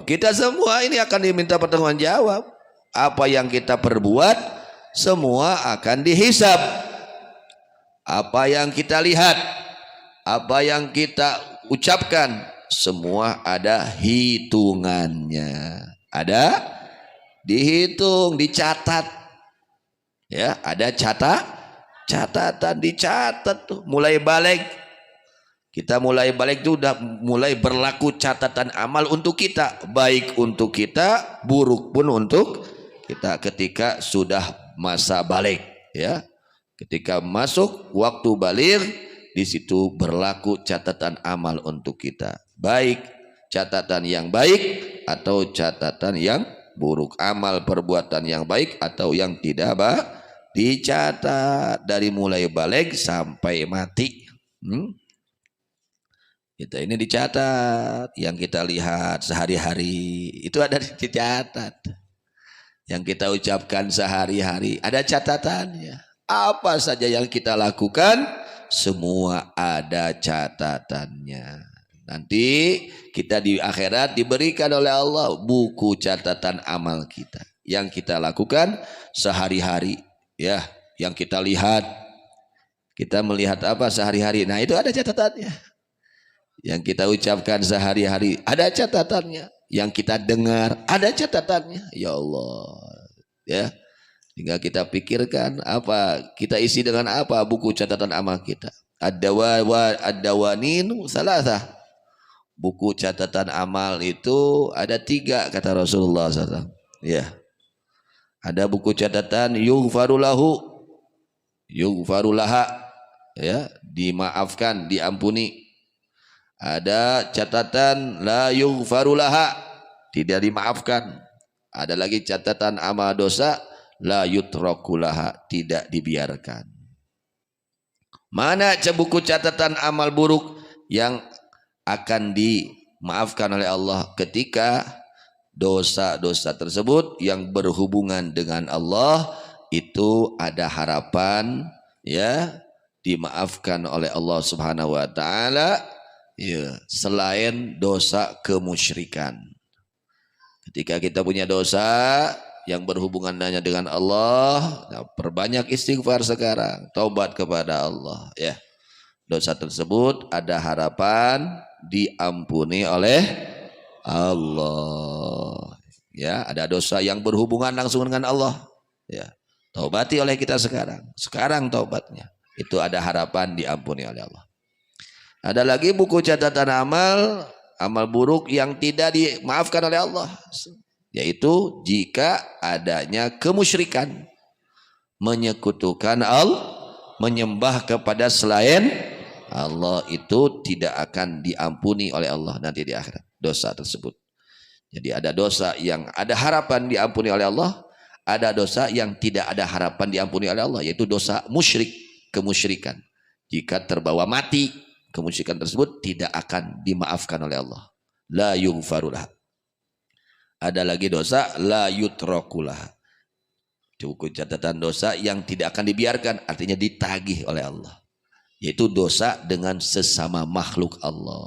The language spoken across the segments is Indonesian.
jawab. Kita semua ini akan diminta pertanggung jawab. Apa yang kita perbuat semua akan dihisab. Apa yang kita lihat, apa yang kita ucapkan, semua ada hitungannya. Ada dihitung, dicatat. Ya, ada catatan, dicatat tuh. Mulai balik. Kita mulai balik itu udah mulai berlaku catatan amal untuk kita, baik untuk kita, buruk pun untuk kita ketika sudah masa balik, ya. Ketika masuk waktu balik, di situ berlaku catatan amal untuk kita, baik catatan yang baik atau catatan yang buruk, amal perbuatan yang baik atau yang tidak baik dicatat dari mulai balik sampai mati. Kita ini dicatat, yang kita lihat sehari-hari itu ada dicatat. Yang kita ucapkan sehari-hari ada catatannya. Apa saja yang kita lakukan semua ada catatannya. Nanti kita di akhirat diberikan oleh Allah buku catatan amal kita. Yang kita lakukan sehari-hari, ya, yang kita lihat. Kita melihat apa sehari-hari. Nah, itu ada catatannya. Yang kita ucapkan sehari-hari ada catatannya. Yang kita dengar ada catatannya. Ya Allah, ya. Tinggal kita pikirkan apa kita isi dengan apa buku catatan amal kita. Ad-dawanin salasah. Buku catatan amal itu ada 3 kata Rasulullah SAW. Ya. Ada buku catatan yughfarulahu, yughfarulaha, ya, dimaafkan, diampuni. Ada catatan la yughfarulaha, tidak dimaafkan. Ada lagi catatan amal dosa la yutrakulaha, tidak dibiarkan. Mana buku catatan amal buruk yang akan dimaafkan oleh Allah ketika dosa-dosa tersebut yang berhubungan dengan Allah itu ada harapan, ya, dimaafkan oleh Allah Subhanahu wa taala. Ya, selain dosa kemusyrikan. Ketika kita punya dosa yang berhubungan dengan Allah, nah, perbanyak istighfar sekarang, taubat kepada Allah, ya. Dosa tersebut ada harapan diampuni oleh Allah. Ya, ada dosa yang berhubungan langsung dengan Allah, ya. Taubati oleh kita sekarang. Sekarang taubatnya. Itu ada harapan diampuni oleh Allah. Ada lagi buku catatan amal, amal buruk yang tidak dimaafkan oleh Allah, yaitu jika adanya kemusyrikan, menyekutukan Allah, menyembah kepada selain Allah, itu tidak akan diampuni oleh Allah nanti di akhirat dosa tersebut. Jadi ada dosa yang ada harapan diampuni oleh Allah, ada dosa yang tidak ada harapan diampuni oleh Allah, yaitu dosa musyrik, kemusyrikan. Jika terbawa mati, kemusyrikan tersebut tidak akan dimaafkan oleh Allah. La yughfarulah. Ada lagi dosa la yutrakulah. Cukup catatan dosa yang tidak akan dibiarkan, artinya ditagih oleh Allah. Yaitu dosa dengan sesama makhluk Allah.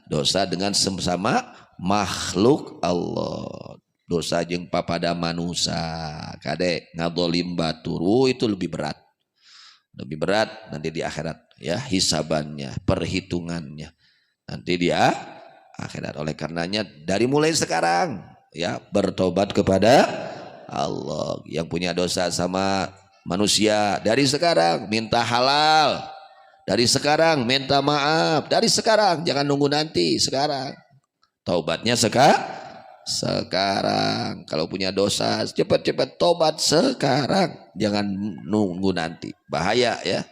Dosa dengan sesama makhluk Allah. Dosa jeung papada manusia, kade ngadolim baturu, itu lebih berat. Lebih berat nanti di akhirat, ya, hisabannya, perhitungannya nanti di akhirat. Oleh karenanya dari mulai sekarang, ya, bertobat kepada Allah. Yang punya dosa sama manusia dari sekarang minta halal, dari sekarang minta maaf, dari sekarang, jangan nunggu nanti, sekarang taubatnya sekarang. Kalau punya dosa cepat-cepat tobat sekarang, jangan nunggu nanti, bahaya, ya.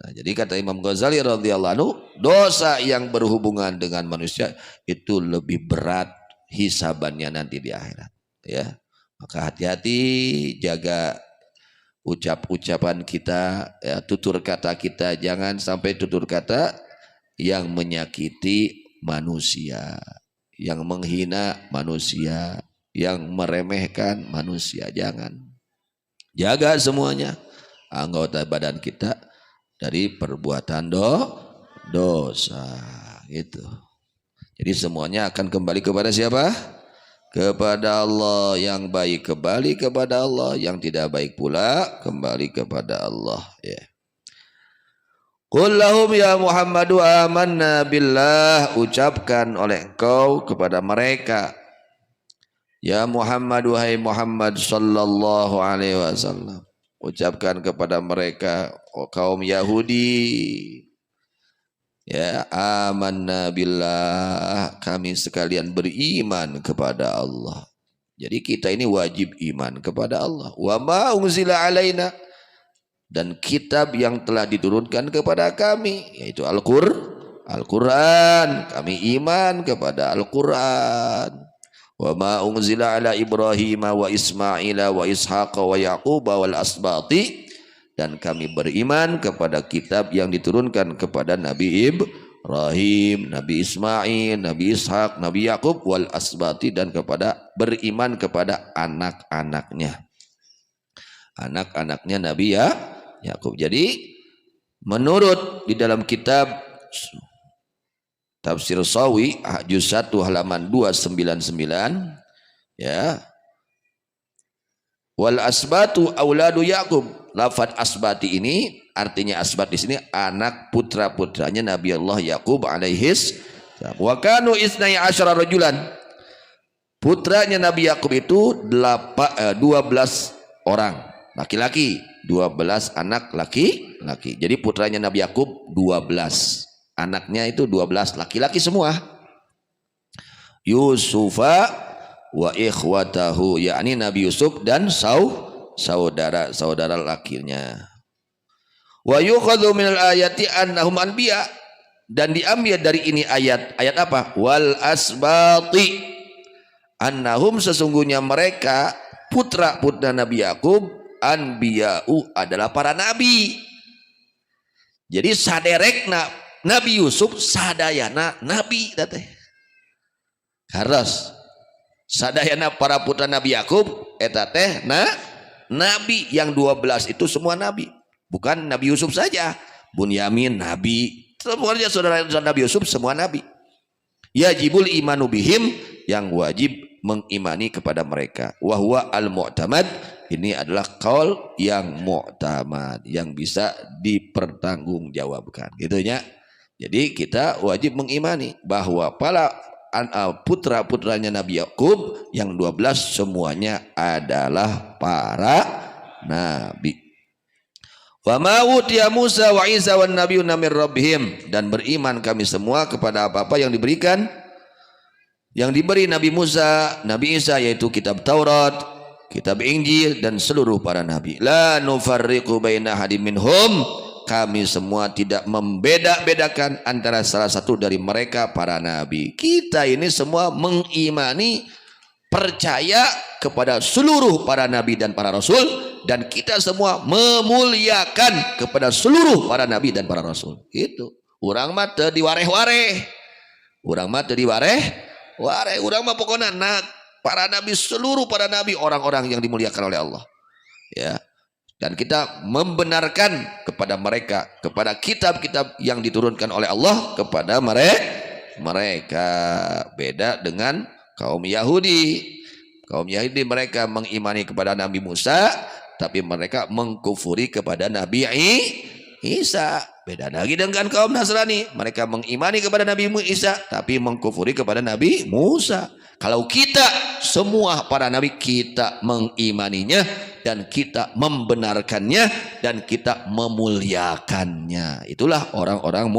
Nah, jadi kata Imam Ghazali radhiyallahu anhu, dosa yang berhubungan dengan manusia itu lebih berat hisabannya nanti di akhirat, ya. Maka hati-hati, jaga ucapan kita, ya, tutur kata kita, jangan sampai tutur kata yang menyakiti manusia, yang menghina manusia, yang meremehkan manusia. Jangan. Jaga semuanya anggota badan kita dari perbuatan dosa, gitu. Jadi semuanya akan kembali kepada siapa? Kepada Allah. Yang baik kembali kepada Allah, yang tidak baik pula kembali kepada Allah, ya. Qul lahum ya Muhammadu amanna billah, ucapkan oleh engkau kepada mereka, ya Muhammad, wahai Muhammad sallallahu alaihi wasallam, ucapkan kepada mereka, oh kaum Yahudi, ya, amanna billah, kami sekalian beriman kepada Allah. Jadi kita ini wajib iman kepada Allah. Wa ma unzila alaina, dan kitab yang telah diturunkan kepada kami, yaitu Al-Quran. Kami iman kepada Al-Quran. Wa ma unzila ala Ibrahim wa Ismaila wa Ishaq wa Yaqub wal asbati, dan kami beriman kepada kitab yang diturunkan kepada Nabi Ibrahim, Nabi Ismail, Nabi Ishaq, Nabi Yaqub wal asbati, dan kepada beriman kepada anak-anaknya, anak-anaknya Nabi Yakub. Jadi menurut di dalam kitab Tafsir Sawi juz 1 halaman 299, ya, wal asbatu auladu Yakub. Lafaz asbati ini artinya asbat di sini anak putra-putranya Nabi Allah Yakub alaihis. Wa kanu isnai asyara rajulan. Putranya Nabi Yakub itu 12 orang laki-laki, 12 anak laki-laki. Jadi putranya Nabi Yakub 12, anaknya itu 12 laki-laki semua. Yusufa wa ikhwatahu, yakni Nabi Yusuf dan saudara-saudara lakinya. Wa yukhadhu minal ayati annahum anbiya, dan diambil dari ini ayat apa? Wal asbati annahum, sesungguhnya mereka putra-putra Nabi Yakub, anbiya'u adalah para nabi. Jadi saderekna Nabi Yusuf sadayana nabi teh. Harus sadayana para putra Nabi Yakub eta teh nabi, yang 12 itu semua nabi. Bukan Nabi Yusuf saja, Bunyamin nabi, semuanya saudara Nabi Yusuf semua nabi. Yajibul imanu bihim, yang wajib mengimani kepada mereka. Wahwa al-mu'tamad, ini adalah qaul yang mu'tamad, yang bisa dipertanggungjawabkan, gitu ya. Jadi kita wajib mengimani bahwa para putra-putranya Nabi Yakub yang 12 semuanya adalah para nabi. Wa ma utiya Musa wa Isa wan nabiyuna min rabbihim, dan beriman kami semua kepada apa-apa yang diberi Nabi Musa, Nabi Isa, yaitu kitab Taurat, kitab Injil, dan seluruh para nabi. La nufarriqu baina hadim minhum, kami semua tidak membeda-bedakan antara salah satu dari mereka para nabi. Kita ini semua mengimani, percaya kepada seluruh para nabi dan para rasul, dan kita semua memuliakan kepada seluruh para nabi dan para rasul. Itu urang mah teu diwareh-wareh, urang mah teu diwareh-wareh, urang mah pokoknya para nabi, seluruh para nabi orang-orang yang dimuliakan oleh Allah, ya. Dan kita membenarkan kepada mereka, kepada kitab-kitab yang diturunkan oleh Allah kepada mereka. Beda dengan kaum Yahudi. Kaum Yahudi mereka mengimani kepada Nabi Musa, tapi mereka mengkufuri kepada Nabi Isa. Beda lagi dengan kaum Nasrani, mereka mengimani kepada Nabi Isa tapi mengkufuri kepada Nabi Musa. Kalau kita semua para nabi kita mengimaninya, dan kita membenarkannya, dan kita memuliakannya. Itulah orang-orang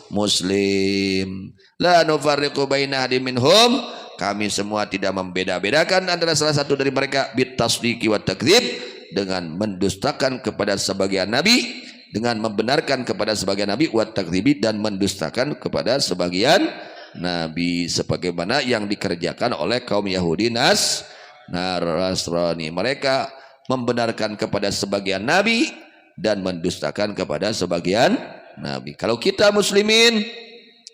muslim. La nufarriqu baina ahadin minhum, kami semua tidak membeda-bedakan antara salah satu dari mereka, bitasdiqi wa takdzib, dengan mendustakan kepada sebagian nabi, dengan membenarkan kepada sebagian nabi, wa takdzibi, dan mendustakan kepada sebagian nabi, sebagaimana yang dikerjakan oleh kaum Yahudi Nasrani. Mereka membenarkan kepada sebagian nabi dan mendustakan kepada sebagian nabi. Kalau kita muslimin,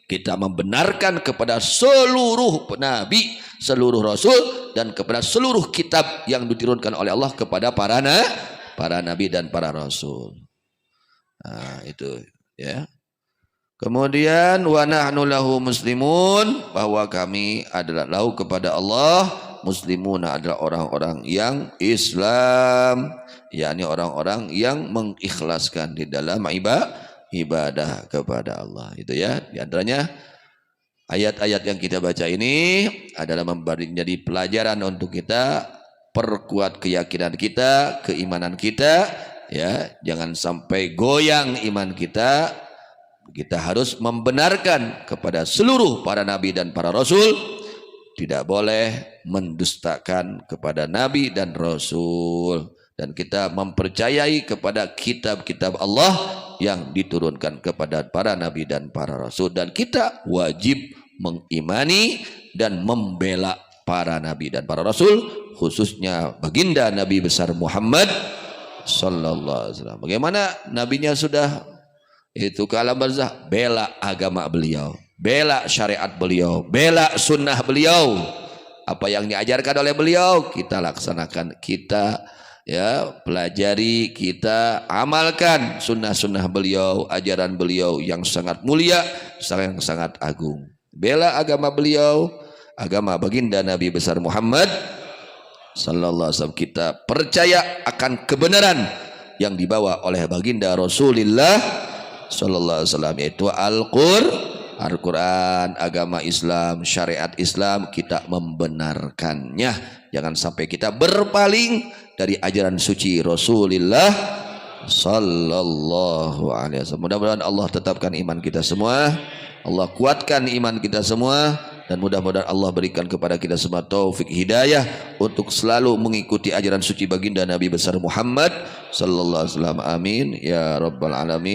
kita membenarkan kepada seluruh nabi, seluruh rasul, dan kepada seluruh kitab yang diturunkan oleh Allah kepada para nabi dan para rasul. Nah, itu ya. Kemudian wa nahnu lahu muslimun, bahwa kami adalah lahu kepada Allah, muslimun adalah orang-orang yang Islam, yakni orang-orang yang mengikhlaskan di dalam ibadah kepada Allah. Itu ya, di antaranya ayat-ayat yang kita baca ini adalah menjadi pelajaran untuk kita, perkuat keyakinan kita, keimanan kita, ya, jangan sampai goyang iman kita. Kita harus membenarkan kepada seluruh para nabi dan para rasul, tidak boleh mendustakan kepada nabi dan rasul, dan kita mempercayai kepada kitab-kitab Allah yang diturunkan kepada para nabi dan para rasul, dan kita wajib mengimani dan membela para nabi dan para rasul, khususnya baginda Nabi besar Muhammad sallallahu alaihi wasallam. Bagaimana nabinya sudah itu ke alam barzah, bela agama beliau, bela syariat beliau, bela sunnah beliau. Apa yang diajarkan oleh beliau kita laksanakan, kita ya pelajari, kita amalkan sunnah-sunnah beliau, ajaran beliau yang sangat mulia, yang sangat agung. Bela agama beliau, agama baginda Nabi besar Muhammad sallallahu alaihi wasallam. Kita percaya akan kebenaran yang dibawa oleh baginda Rasulullah sallallahu alaihi wasallam, yaitu Al-Quran, agama Islam, syariat Islam. Kita membenarkannya, jangan sampai kita berpaling dari ajaran suci Rasulullah sallallahu alaihi wasallam. Mudah-mudahan Allah tetapkan iman kita semua, Allah kuatkan iman kita semua, dan mudah-mudahan Allah berikan kepada kita semua taufik hidayah untuk selalu mengikuti ajaran suci baginda Nabi besar Muhammad sallallahu alaihi wasallam. Amin ya rabbal alamin.